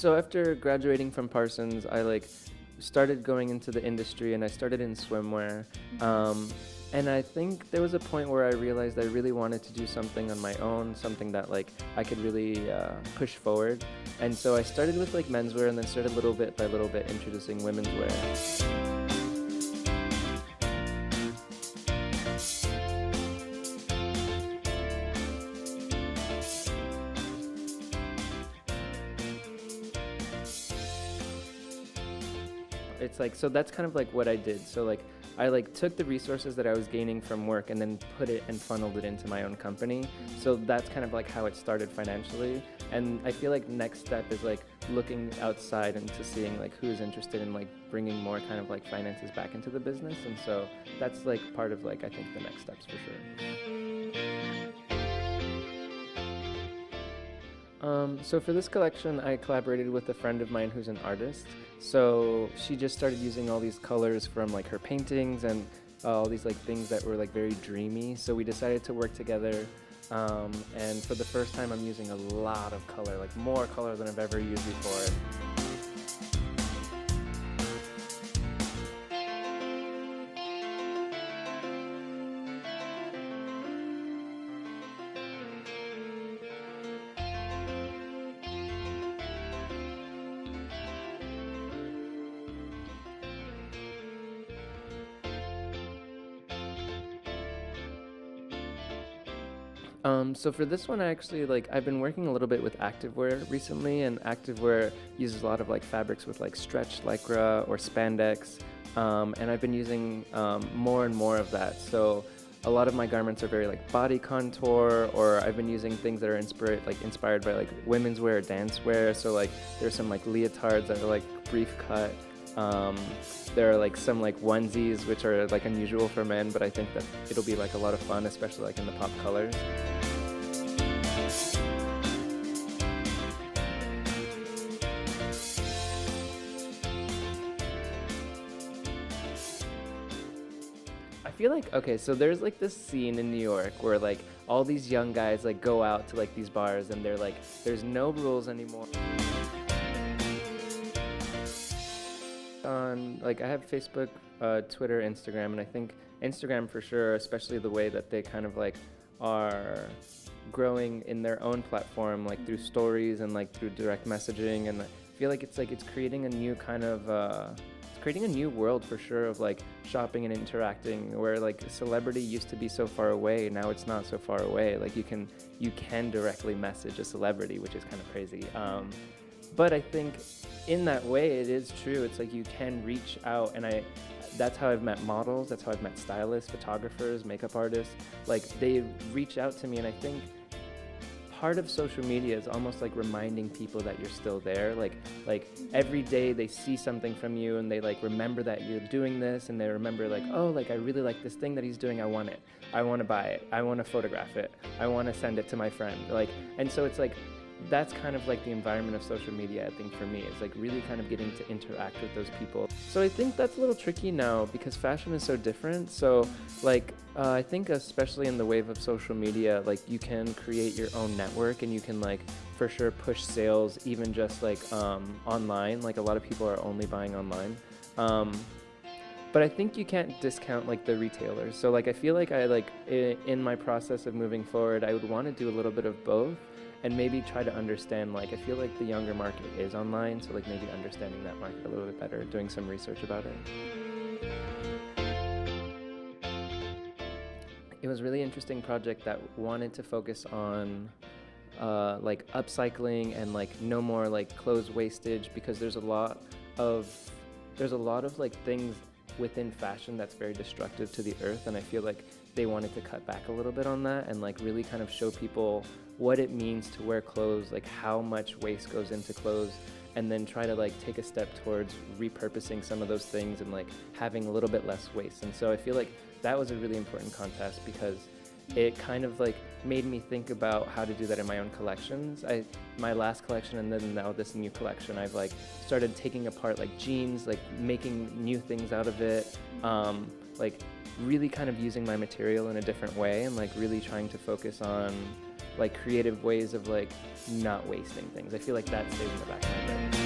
So after graduating from Parsons, I like started going into the industry and I started in swimwear. Um, and I think there was a point where I realized I really wanted to do something on my own, something that like I could really push forward. And so I started with like menswear and then started little bit by little bit introducing women's wear. It's like, so that's kind of like what I did. So like I like took the resources that I was gaining from work and then put it and funneled it into my own company. So that's kind of like how it started financially. And I feel like next step is like looking outside into seeing like who's interested in like bringing more kind of like finances back into the business. And so that's like part of like I think the next steps for sure. So for this collection, I collaborated with a friend of mine who's an artist. So she just started using all these colors from like her paintings and all these like things that were like very dreamy. So we decided to work together. And for the first time, I'm using a lot of color, like more color than I've ever used before. So for this one, I actually like I've been working a little bit with activewear recently, and activewear uses a lot of like fabrics with like stretch lycra or spandex, and I've been using more and more of that. So a lot of my garments are very like body contour, or I've been using things that are inspired by like women's wear or dance wear. So like there's some like leotards that are like brief cut. There are like some like onesies which are like unusual for men, but I think that it'll be like a lot of fun, especially like in the pop colors. I feel like, okay, so there's like this scene in New York where like all these young guys like go out to like these bars and they're like, there's no rules anymore. On like I have Facebook, Twitter, Instagram, and I think Instagram for sure, especially the way that they kind of like are growing in their own platform, like through stories and like through direct messaging, and I feel like it's creating a new kind of it's creating a new world for sure of like shopping and interacting, where like celebrity used to be so far away, now it's not so far away. Like you can directly message a celebrity, which is kind of crazy. But I think in that way, it is true. It's like you can reach out, and that's how I've met models, that's how I've met stylists, photographers, makeup artists. Like they reach out to me, and I think part of social media is almost like reminding people that you're still there. Like every day they see something from you and they like remember that you're doing this, and they remember like, oh, like I really like this thing that he's doing, I want it. I want to buy it. I want to photograph it. I want to send it to my friend. Like, and so it's like, that's kind of like the environment of social media, I think, for me. It's like really kind of getting to interact with those people. So I think that's a little tricky now because fashion is so different. So like I think especially in the wave of social media, like you can create your own network and you can like for sure push sales even just like online. Like a lot of people are only buying online. But I think you can't discount like the retailers. So like I feel like in my process of moving forward, I would want to do a little bit of both. And maybe try to understand, like, I feel like the younger market is online, so like maybe understanding that market a little bit better, doing some research about it. It was a really interesting project that wanted to focus on like upcycling and like no more like clothes wastage, because there's a lot of like things within fashion that's very destructive to the earth, and I feel like they wanted to cut back a little bit on that and like really kind of show people what it means to wear clothes, like how much waste goes into clothes, and then try to like take a step towards repurposing some of those things and like having a little bit less waste. And so I feel like that was a really important contest because it kind of like made me think about how to do that in my own collections. My last collection and then now this new collection, I've like started taking apart like jeans, like making new things out of it, like really kind of using my material in a different way and like really trying to focus on like creative ways of like not wasting things. I feel like that stays in the back of my head.